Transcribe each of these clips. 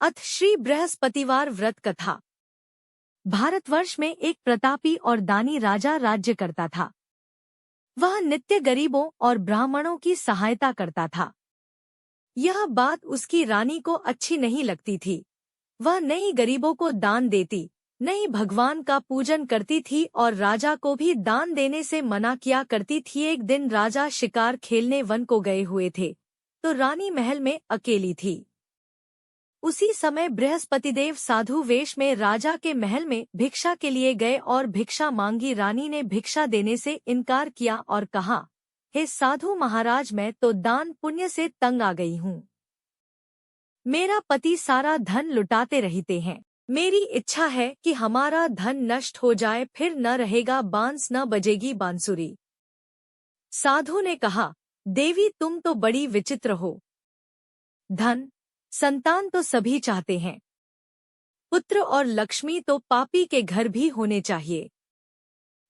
अथ श्री बृहस्पतिवार व्रत कथा। भारतवर्ष में एक प्रतापी और दानी राजा राज्य करता था। वह नित्य गरीबों और ब्राह्मणों की सहायता करता था। यह बात उसकी रानी को अच्छी नहीं लगती थी। वह न ही गरीबों को दान देती, न ही भगवान का पूजन करती थी और राजा को भी दान देने से मना किया करती थी। एक दिन राजा शिकार खेलने वन को गए हुए थे, तो रानी महल में अकेली थी। उसी समय बृहस्पतिदेव साधु वेश में राजा के महल में भिक्षा के लिए गए और भिक्षा मांगी। रानी ने भिक्षा देने से इनकार किया और कहा, हे साधु महाराज, मैं तो दान पुण्य से तंग आ गई हूँ। मेरा पति सारा धन लुटाते रहते हैं। मेरी इच्छा है कि हमारा धन नष्ट हो जाए, फिर न रहेगा बांस, न बजेगी बांसुरी। साधु ने कहा, देवी तुम तो बड़ी विचित्र हो। धन संतान तो सभी चाहते हैं, पुत्र और लक्ष्मी तो पापी के घर भी होने चाहिए।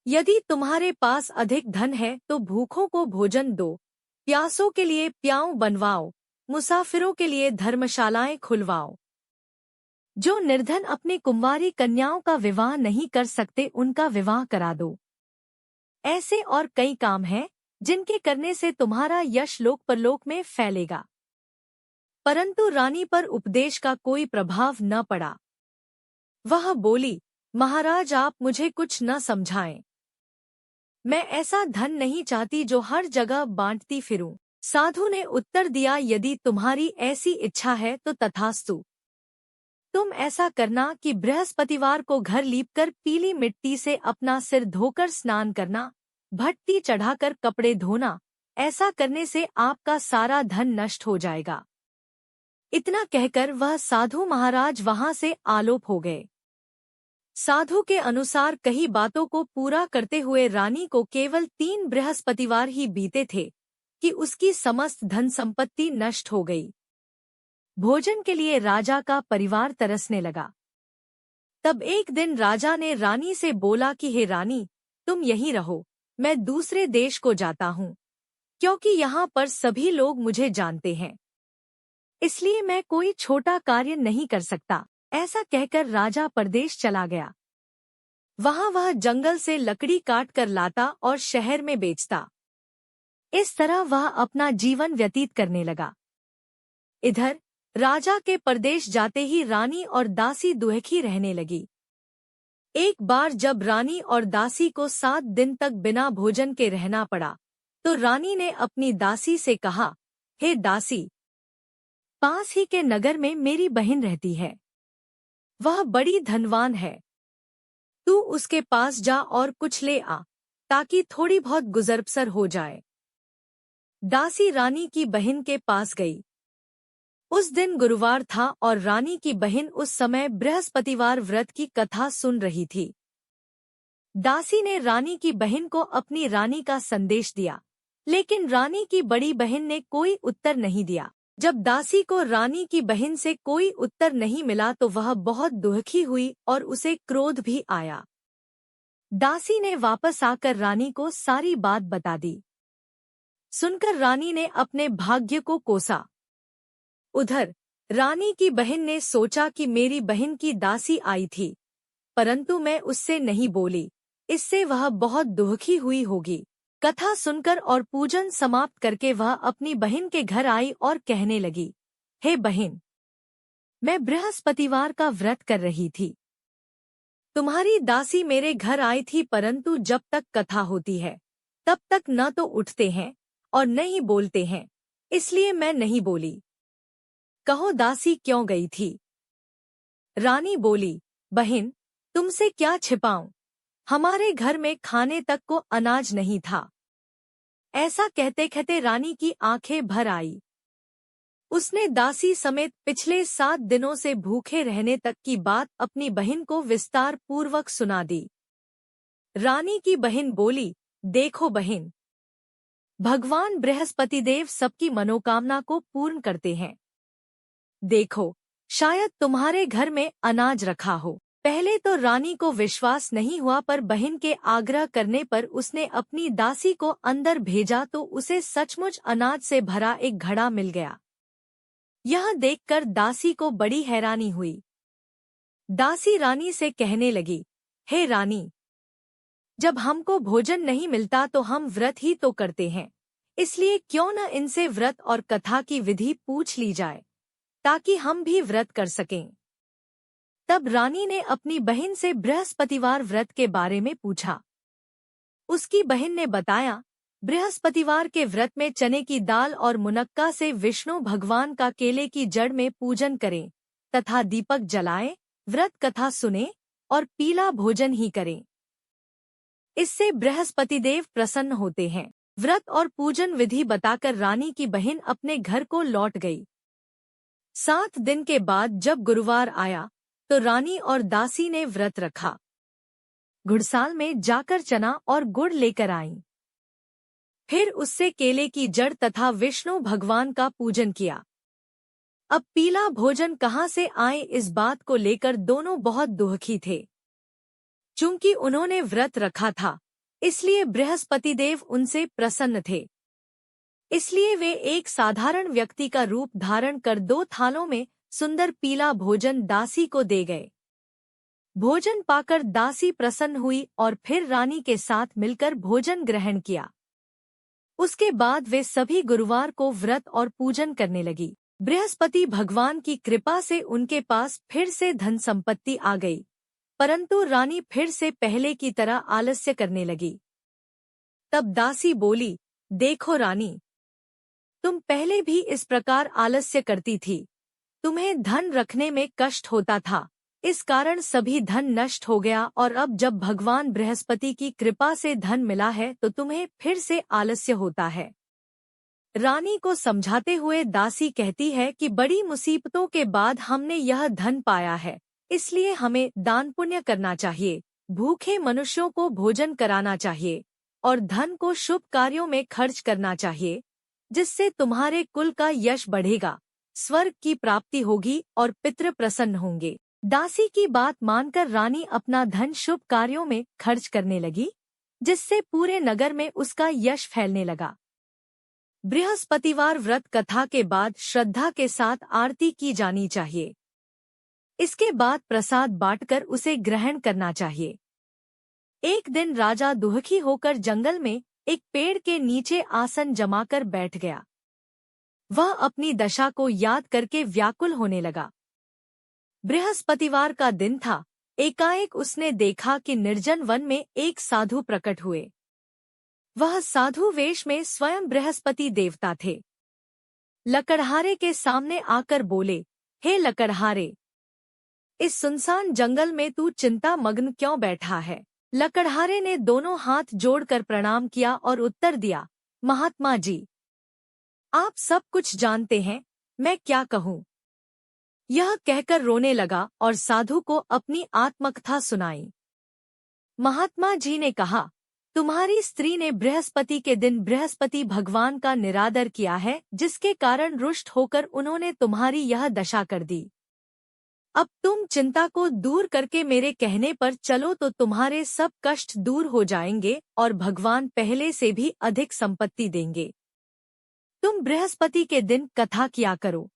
यदि तुम्हारे पास अधिक धन है तो भूखों को भोजन दो, प्यासों के लिए प्याऊ बनवाओ, मुसाफिरों के लिए धर्मशालाएं खुलवाओ। जो निर्धन अपनी कुंवारी कन्याओं का विवाह नहीं कर सकते, उनका विवाह करा दो। ऐसे और कई काम हैं जिनके करने से तुम्हारा यश लोक परलोक में फैलेगा। परंतु रानी पर उपदेश का कोई प्रभाव न पड़ा। वह बोली, महाराज आप मुझे कुछ न समझाएं। मैं ऐसा धन नहीं चाहती जो हर जगह बांटती फिरूं। साधु ने उत्तर दिया, यदि तुम्हारी ऐसी इच्छा है तो तथास्तु। तुम ऐसा करना कि बृहस्पतिवार को घर लीपकर पीली मिट्टी से अपना सिर धोकर स्नान करना, भट्टी चढ़ाकर कपड़े धोना। ऐसा करने से आपका सारा धन नष्ट हो जाएगा। इतना कहकर वह साधु महाराज वहां से आलोप हो गए। साधु के अनुसार कई बातों को पूरा करते हुए रानी को केवल 3 बृहस्पतिवार ही बीते थे कि उसकी समस्त धन संपत्ति नष्ट हो गई। भोजन के लिए राजा का परिवार तरसने लगा। तब एक दिन राजा ने रानी से बोला कि हे रानी, तुम यहीं रहो, मैं दूसरे देश को जाता हूँ, क्योंकि यहाँ पर सभी लोग मुझे जानते हैं, इसलिए मैं कोई छोटा कार्य नहीं कर सकता। ऐसा कहकर राजा परदेश चला गया। वहां वह जंगल से लकड़ी काट कर लाता और शहर में बेचता। इस तरह वह अपना जीवन व्यतीत करने लगा। इधर राजा के परदेश जाते ही रानी और दासी दुखी रहने लगी। एक बार जब रानी और दासी को 7 दिन तक बिना भोजन के रहना पड़ा, तो रानी ने अपनी दासी से कहा, हे दासी, पास ही के नगर में मेरी बहन रहती है। वह बड़ी धनवान है। तू उसके पास जा और कुछ ले आ, ताकि थोड़ी बहुत गुजर-बसर हो जाए। दासी रानी की बहन के पास गई। उस दिन गुरुवार था और रानी की बहन उस समय बृहस्पतिवार व्रत की कथा सुन रही थी। दासी ने रानी की बहन को अपनी रानी का संदेश दिया, लेकिन रानी की बड़ी बहन ने कोई उत्तर नहीं दिया। जब दासी को रानी की बहन से कोई उत्तर नहीं मिला तो वह बहुत दुखी हुई और उसे क्रोध भी आया। दासी ने वापस आकर रानी को सारी बात बता दी। सुनकर रानी ने अपने भाग्य को कोसा। उधर रानी की बहन ने सोचा कि मेरी बहन की दासी आई थी, परंतु मैं उससे नहीं बोली, इससे वह बहुत दुखी हुई होगी। कथा सुनकर और पूजन समाप्त करके वह अपनी बहन के घर आई और कहने लगी, हे बहन, मैं बृहस्पतिवार का व्रत कर रही थी। तुम्हारी दासी मेरे घर आई थी, परंतु जब तक कथा होती है तब तक न तो उठते हैं और न ही बोलते हैं, इसलिए मैं नहीं बोली। कहो दासी क्यों गई थी? रानी बोली, बहन, तुमसे क्या छिपाऊं, हमारे घर में खाने तक को अनाज नहीं था। ऐसा कहते कहते रानी की आंखें भर आई। उसने दासी समेत पिछले 7 दिनों से भूखे रहने तक की बात अपनी बहन को विस्तार पूर्वक सुना दी। रानी की बहन बोली, देखो बहन, भगवान बृहस्पतिदेव सबकी मनोकामना को पूर्ण करते हैं। देखो, शायद तुम्हारे घर में अनाज रखा हो। पहले तो रानी को विश्वास नहीं हुआ, पर बहन के आग्रह करने पर उसने अपनी दासी को अंदर भेजा तो उसे सचमुच अनाज से भरा एक घड़ा मिल गया। यह देखकर दासी को बड़ी हैरानी हुई। दासी रानी से कहने लगी, हे रानी, जब हमको भोजन नहीं मिलता तो हम व्रत ही तो करते हैं, इसलिए क्यों न इनसे व्रत और कथा की विधि पूछ ली जाए, ताकि हम भी व्रत कर सकें। तब रानी ने अपनी बहन से बृहस्पतिवार व्रत के बारे में पूछा। उसकी बहन ने बताया, बृहस्पतिवार के व्रत में चने की दाल और मुनक्का से विष्णु भगवान का केले की जड़ में पूजन करें तथा दीपक जलाएं, व्रत कथा सुने और पीला भोजन ही करें। इससे बृहस्पति देव प्रसन्न होते हैं। व्रत और पूजन विधि बताकर रानी की बहन अपने घर को लौट गई। 7 दिन के बाद जब गुरुवार आया तो रानी और दासी ने व्रत रखा। घुड़साल में जाकर चना और गुड़ लेकर आईं। फिर उससे केले की जड़ तथा विष्णु भगवान का पूजन किया। अब पीला भोजन कहाँ से आए, इस बात को लेकर दोनों बहुत दुखी थे। चूंकि उन्होंने व्रत रखा था, इसलिए बृहस्पति देव उनसे प्रसन्न थे। इसलिए वे एक साधारण व्यक्ति का रूप धारण कर 2 थालों में सुंदर पीला भोजन दासी को दे गए। भोजन पाकर दासी प्रसन्न हुई और फिर रानी के साथ मिलकर भोजन ग्रहण किया। उसके बाद वे सभी गुरुवार को व्रत और पूजन करने लगी। बृहस्पति भगवान की कृपा से उनके पास फिर से धन संपत्ति आ गई, परंतु रानी फिर से पहले की तरह आलस्य करने लगी। तब दासी बोली, देखो रानी, तुम पहले भी इस प्रकार आलस्य करती थी। तुम्हें धन रखने में कष्ट होता था, इस कारण सभी धन नष्ट हो गया, और अब जब भगवान बृहस्पति की कृपा से धन मिला है तो तुम्हें फिर से आलस्य होता है। रानी को समझाते हुए दासी कहती है कि बड़ी मुसीबतों के बाद हमने यह धन पाया है, इसलिए हमें दान पुण्य करना चाहिए, भूखे मनुष्यों को भोजन कराना चाहिए और धन को शुभ कार्यों में खर्च करना चाहिए, जिससे तुम्हारे कुल का यश बढ़ेगा, स्वर्ग की प्राप्ति होगी और पितृ प्रसन्न होंगे। दासी की बात मानकर रानी अपना धन शुभ कार्यों में खर्च करने लगी, जिससे पूरे नगर में उसका यश फैलने लगा। बृहस्पतिवार व्रत कथा के बाद श्रद्धा के साथ आरती की जानी चाहिए। इसके बाद प्रसाद बांटकर उसे ग्रहण करना चाहिए। एक दिन राजा दुखी होकर जंगल में एक पेड़ के नीचे आसन जमाकर बैठ गया। वह अपनी दशा को याद करके व्याकुल होने लगा। बृहस्पतिवार का दिन था। एकाएक उसने देखा कि निर्जन वन में एक साधु प्रकट हुए। वह साधु वेश में स्वयं बृहस्पति देवता थे। लकड़हारे के सामने आकर बोले, हे लकड़हारे, इस सुनसान जंगल में तू चिंता मग्न क्यों बैठा है? लकड़हारे ने दोनों हाथ जोड़कर प्रणाम किया और उत्तर दिया, महात्मा जी, आप सब कुछ जानते हैं, मैं क्या कहूँ? यह कहकर रोने लगा और साधु को अपनी आत्मकथा सुनाई। महात्मा जी ने कहा, तुम्हारी स्त्री ने बृहस्पति के दिन बृहस्पति भगवान का निरादर किया है, जिसके कारण रुष्ट होकर उन्होंने तुम्हारी यह दशा कर दी। अब तुम चिंता को दूर करके मेरे कहने पर चलो तो तुम्हारे सब कष्ट दूर हो जाएंगे और भगवान पहले से भी अधिक संपत्ति देंगे। तुम बृहस्पति के दिन कथा किया करो।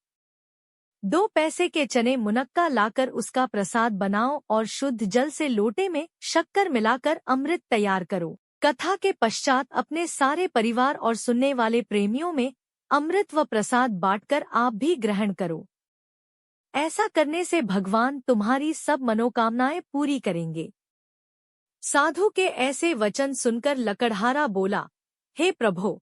2 पैसे के चने मुनक्का लाकर उसका प्रसाद बनाओ और शुद्ध जल से लोटे में शक्कर मिलाकर अमृत तैयार करो। कथा के पश्चात अपने सारे परिवार और सुनने वाले प्रेमियों में अमृत व प्रसाद बांटकर आप भी ग्रहण करो। ऐसा करने से भगवान तुम्हारी सब मनोकामनाएं पूरी करेंगे। साधु के ऐसे वचन सुनकर लकड़हारा बोला, हे प्रभो,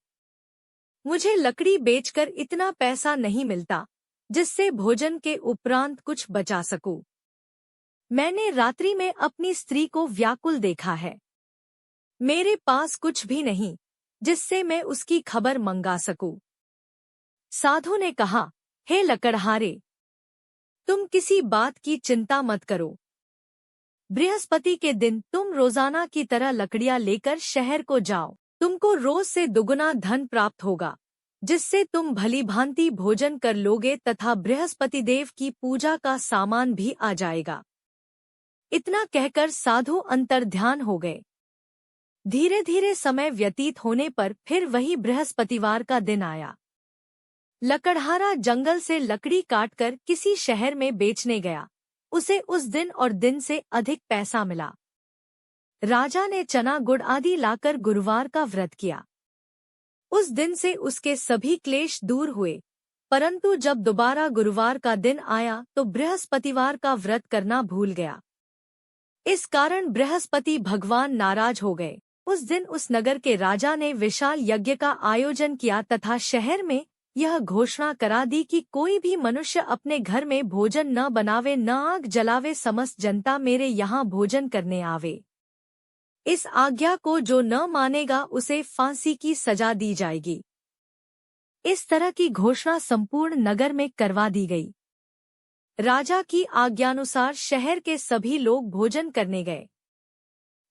मुझे लकड़ी बेचकर इतना पैसा नहीं मिलता जिससे भोजन के उपरांत कुछ बचा सकूं। मैंने रात्रि में अपनी स्त्री को व्याकुल देखा है। मेरे पास कुछ भी नहीं जिससे मैं उसकी खबर मंगा सकूं। साधु ने कहा, हे लकड़हारे, तुम किसी बात की चिंता मत करो। बृहस्पति के दिन तुम रोजाना की तरह लकड़ियां लेकर शहर को जाओ। तुमको रोज से दुगुना धन प्राप्त होगा, जिससे तुम भली भांति भोजन कर लोगे तथा बृहस्पति देव की पूजा का सामान भी आ जाएगा। इतना कहकर साधु अंतर्ध्यान हो गए। धीरे धीरे समय व्यतीत होने पर फिर वही बृहस्पतिवार का दिन आया। लकड़हारा जंगल से लकड़ी काटकर किसी शहर में बेचने गया। उसे उस दिन और दिन से अधिक पैसा मिला। राजा ने चना गुड़ आदि लाकर गुरुवार का व्रत किया। उस दिन से उसके सभी क्लेश दूर हुए। परंतु जब दोबारा गुरुवार का दिन आया तो बृहस्पतिवार का व्रत करना भूल गया। इस कारण बृहस्पति भगवान नाराज हो गए। उस दिन उस नगर के राजा ने विशाल यज्ञ का आयोजन किया तथा शहर में यह घोषणा करा दी कि कोई भी मनुष्य अपने घर में भोजन न बनावे, न आग जलावे, समस्त जनता मेरे यहाँ भोजन करने आवे। इस आज्ञा को जो न मानेगा उसे फांसी की सजा दी जाएगी। इस तरह की घोषणा संपूर्ण नगर में करवा दी गई। राजा की आज्ञानुसार शहर के सभी लोग भोजन करने गए,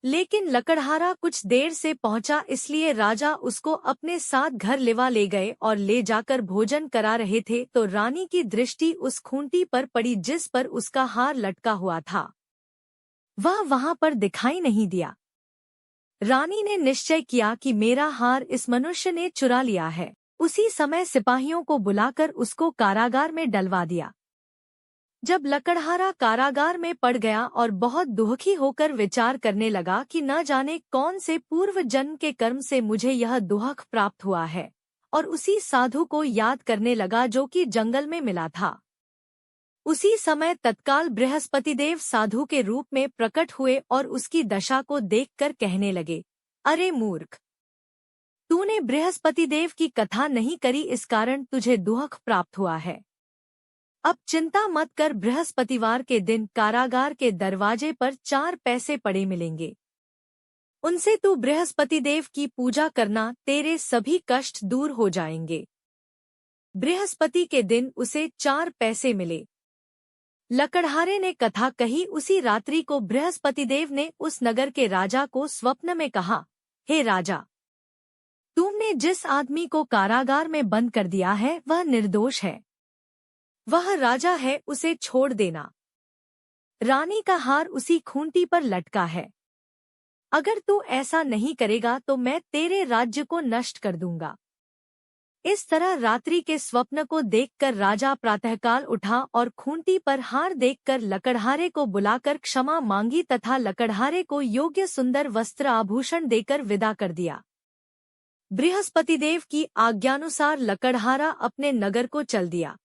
लेकिन लकड़हारा कुछ देर से पहुंचा, इसलिए राजा उसको अपने साथ घर ले गए और ले जाकर भोजन करा रहे थे तो रानी की दृष्टि उस खूंटी पर पड़ी जिस पर उसका हार लटका हुआ था। वह वहां पर दिखाई नहीं दिया। रानी ने निश्चय किया कि मेरा हार इस मनुष्य ने चुरा लिया है। उसी समय सिपाहियों को बुलाकर उसको कारागार में डलवा दिया। जब लकड़हारा कारागार में पड़ गया और बहुत दुखी होकर विचार करने लगा कि न जाने कौन से पूर्व जन्म के कर्म से मुझे यह दुख प्राप्त हुआ है, और उसी साधु को याद करने लगा जो कि जंगल में मिला था। उसी समय तत्काल बृहस्पतिदेव साधु के रूप में प्रकट हुए और उसकी दशा को देखकर कहने लगे, अरे मूर्ख, तूने बृहस्पतिदेव की कथा नहीं करी, इस कारण तुझे दुख प्राप्त हुआ है। अब चिंता मत कर, बृहस्पतिवार के दिन कारागार के दरवाजे पर 4 पैसे पड़े मिलेंगे। उनसे तू बृहस्पतिदेव की पूजा करना, तेरे सभी कष्ट दूर हो जाएंगे। बृहस्पति के दिन उसे 4 पैसे मिले। लकड़हारे ने कथा कही। उसी रात्रि को बृहस्पतिदेव ने उस नगर के राजा को स्वप्न में कहा, हे राजा, तुमने जिस आदमी को कारागार में बंद कर दिया है वह निर्दोष है। वह राजा है, उसे छोड़ देना। रानी का हार उसी खूंटी पर लटका है। अगर तू ऐसा नहीं करेगा तो मैं तेरे राज्य को नष्ट कर दूंगा। इस तरह रात्रि के स्वप्न को देखकर राजा प्रातःकाल उठा और खूंटी पर हार देखकर लकड़हारे को बुलाकर क्षमा मांगी तथा लकड़हारे को योग्य सुंदर वस्त्र आभूषण देकर विदा कर दिया। बृहस्पतिदेव की आज्ञानुसार लकड़हारा अपने नगर को चल दिया।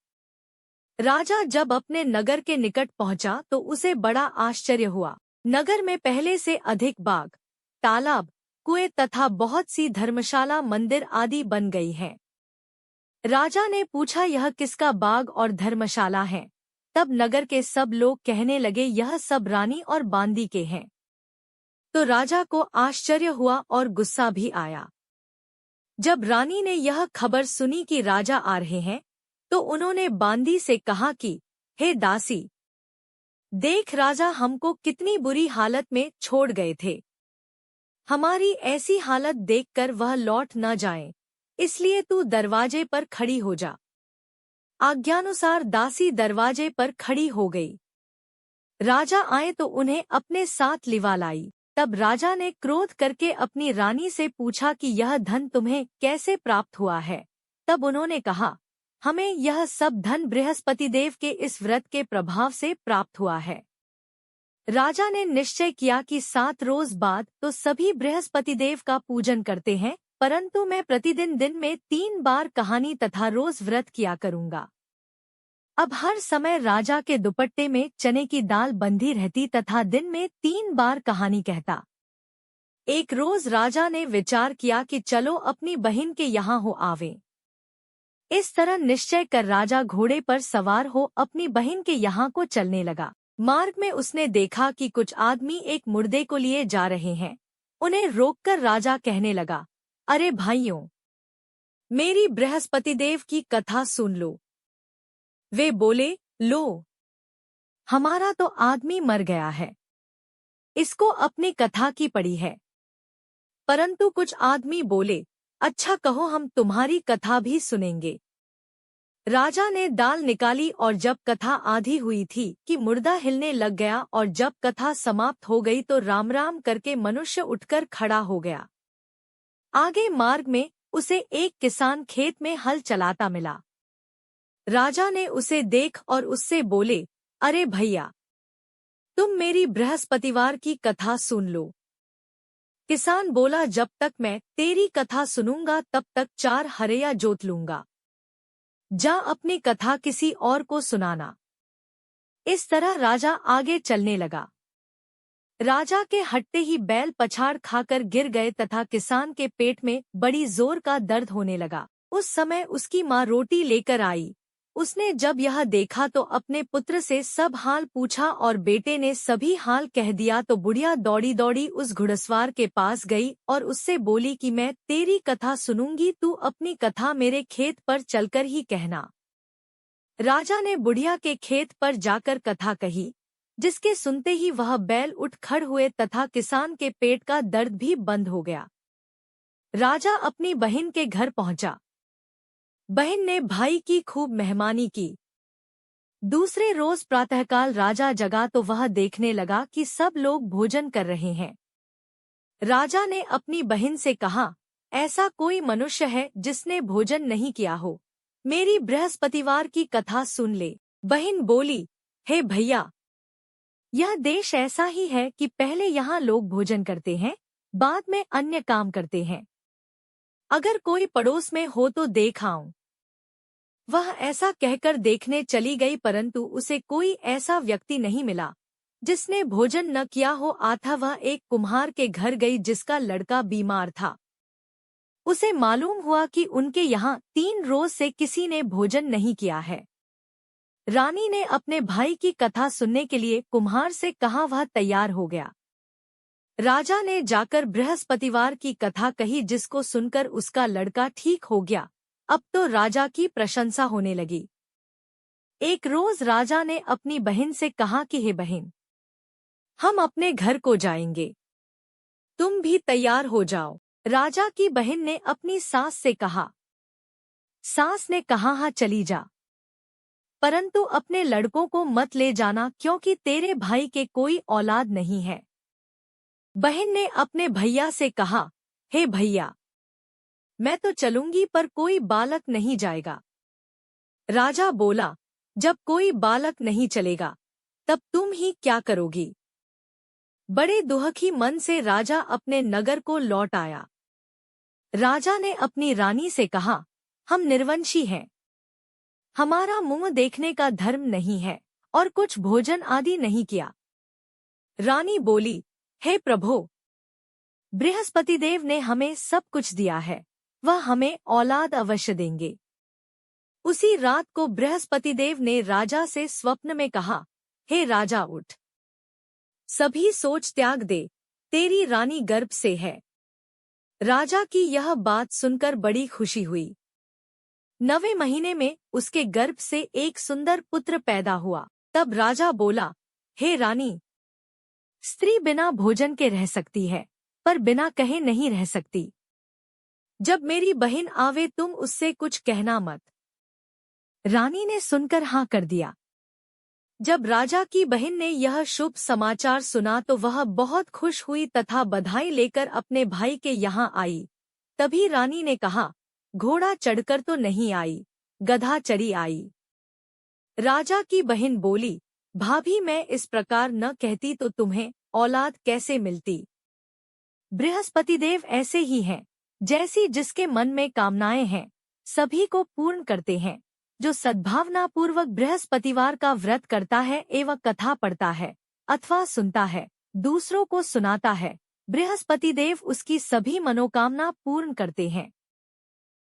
राजा जब अपने नगर के निकट पहुंचा तो उसे बड़ा आश्चर्य हुआ। नगर में पहले से अधिक बाग, तालाब, कुएं तथा बहुत सी धर्मशाला, मंदिर आदि बन गई हैं। राजा ने पूछा, यह किसका बाग और धर्मशाला है? तब नगर के सब लोग कहने लगे, यह सब रानी और बांदी के हैं। तो राजा को आश्चर्य हुआ और गुस्सा भी आया। जब रानी ने यह खबर सुनी कि राजा आ रहे हैं तो उन्होंने बांदी से कहा कि हे दासी, देख राजा हमको कितनी बुरी हालत में छोड़ गए थे। हमारी ऐसी हालत देखकर वह लौट न जाएं, इसलिए तू दरवाजे पर खड़ी हो जा। आज्ञानुसार दासी दरवाजे पर खड़ी हो गई। राजा आए तो उन्हें अपने साथ लिवा लाई। तब राजा ने क्रोध करके अपनी रानी से पूछा कि यह धन तुम्हें कैसे प्राप्त हुआ है? तब उन्होंने कहा, हमें यह सब धन बृहस्पतिदेव के इस व्रत के प्रभाव से प्राप्त हुआ है। राजा ने निश्चय किया कि 7 रोज बाद तो सभी बृहस्पतिदेव का पूजन करते हैं, परंतु मैं प्रतिदिन दिन में 3 बार कहानी तथा रोज व्रत किया करूंगा। अब हर समय राजा के दुपट्टे में चने की दाल बंधी रहती तथा दिन में 3 बार कहानी कहता। एक रोज राजा ने विचार किया कि चलो अपनी बहन के यहाँ हो आवे। इस तरह निश्चय कर राजा घोड़े पर सवार हो अपनी बहन के यहाँ को चलने लगा। मार्ग में उसने देखा कि कुछ आदमी एक मुर्दे को लिए जा रहे हैं। उन्हें रोककर राजा कहने लगा, अरे भाइयों, मेरी बृहस्पतिदेव की कथा सुन लो। वे बोले, लो, हमारा तो आदमी मर गया है, इसको अपनी कथा की पड़ी है। परंतु कुछ आदमी बोले, अच्छा कहो, हम तुम्हारी कथा भी सुनेंगे। राजा ने दाल निकाली और जब कथा आधी हुई थी कि मुर्दा हिलने लग गया और जब कथा समाप्त हो गई तो राम राम करके मनुष्य उठकर खड़ा हो गया। आगे मार्ग में उसे एक किसान खेत में हल चलाता मिला। राजा ने उसे देख और उससे बोले, अरे भैया, तुम मेरी बृहस्पतिवार की कथा सुन लो। किसान बोला, जब तक मैं तेरी कथा सुनूंगा तब तक 4 हरया जोत लूंगा। जा अपनी कथा किसी और को सुनाना। इस तरह राजा आगे चलने लगा। राजा के हटते ही बैल पछाड़ खाकर गिर गए तथा किसान के पेट में बड़ी जोर का दर्द होने लगा। उस समय उसकी माँ रोटी लेकर आई। उसने जब यह देखा तो अपने पुत्र से सब हाल पूछा और बेटे ने सभी हाल कह दिया तो बुढ़िया दौड़ी दौड़ी उस घुड़सवार के पास गई और उससे बोली कि मैं तेरी कथा सुनूंगी, तू अपनी कथा मेरे खेत पर चलकर ही कहना। राजा ने बुढ़िया के खेत पर जाकर कथा कही, जिसके सुनते ही वह बैल उठ खड़ हुए तथा किसान के पेट का दर्द भी बंद हो गया। राजा अपनी बहन के घर पहुंचा। बहन ने भाई की खूब मेहमानी की। दूसरे रोज प्रातःकाल राजा जगा तो वह देखने लगा कि सब लोग भोजन कर रहे हैं। राजा ने अपनी बहन से कहा, ऐसा कोई मनुष्य है जिसने भोजन नहीं किया हो, मेरी बृहस्पतिवार की कथा सुन ले। बहन बोली, हे भैया, यह देश ऐसा ही है कि पहले यहाँ लोग भोजन करते हैं, बाद में अन्य काम करते हैं। अगर कोई पड़ोस में हो तो देख आऊं। वह ऐसा कहकर देखने चली गई, परंतु उसे कोई ऐसा व्यक्ति नहीं मिला जिसने भोजन न किया हो। आता वह एक कुम्हार के घर गई जिसका लड़का बीमार था। उसे मालूम हुआ कि उनके यहाँ 3 रोज से किसी ने भोजन नहीं किया है। रानी ने अपने भाई की कथा सुनने के लिए कुम्हार से कहा, वह तैयार हो गया। राजा ने जाकर बृहस्पतिवार की कथा कही, जिसको सुनकर उसका लड़का ठीक हो गया। अब तो राजा की प्रशंसा होने लगी। एक रोज राजा ने अपनी बहन से कहा कि हे बहन, हम अपने घर को जाएंगे, तुम भी तैयार हो जाओ। राजा की बहन ने अपनी सास से कहा। सास ने कहा, हाँ चली जा, परंतु अपने लड़कों को मत ले जाना क्योंकि तेरे भाई के कोई औलाद नहीं है। बहन ने अपने भैया से कहा, हे भैया, मैं तो चलूंगी पर कोई बालक नहीं जाएगा। राजा बोला, जब कोई बालक नहीं चलेगा तब तुम ही क्या करोगी। बड़े दुखी मन से राजा अपने नगर को लौट आया। राजा ने अपनी रानी से कहा, हम निर्वंशी हैं, हमारा मुंह देखने का धर्म नहीं है और कुछ भोजन आदि नहीं किया। रानी बोली, हे प्रभो, बृहस्पतिदेव ने हमें सब कुछ दिया है, वह हमें औलाद अवश्य देंगे। उसी रात को बृहस्पतिदेव ने राजा से स्वप्न में कहा, हे राजा उठ, सभी सोच त्याग दे, तेरी रानी गर्भ से है। राजा की यह बात सुनकर बड़ी खुशी हुई। 9वें महीने में उसके गर्भ से एक सुंदर पुत्र पैदा हुआ। तब राजा बोला, हे रानी, स्त्री बिना भोजन के रह सकती है पर बिना कहे नहीं रह सकती। जब मेरी बहन आवे तुम उससे कुछ कहना मत। रानी ने सुनकर हाँ कर दिया। जब राजा की बहन ने यह शुभ समाचार सुना तो वह बहुत खुश हुई तथा बधाई लेकर अपने भाई के यहाँ आई। तभी रानी ने कहा, घोड़ा चढ़कर तो नहीं आई, गधा चढ़ी आई। राजा की बहन बोली, भाभी, मैं इस प्रकार न कहती तो तुम्हें औलाद कैसे मिलती। बृहस्पतिदेव ऐसे ही हैं, जैसी जिसके मन में कामनाएं हैं सभी को पूर्ण करते हैं। जो सद्भावना पूर्वक बृहस्पतिवार का व्रत करता है एवं कथा पढ़ता है अथवा सुनता है, दूसरों को सुनाता है, बृहस्पतिदेव उसकी सभी मनोकामना पूर्ण करते हैं।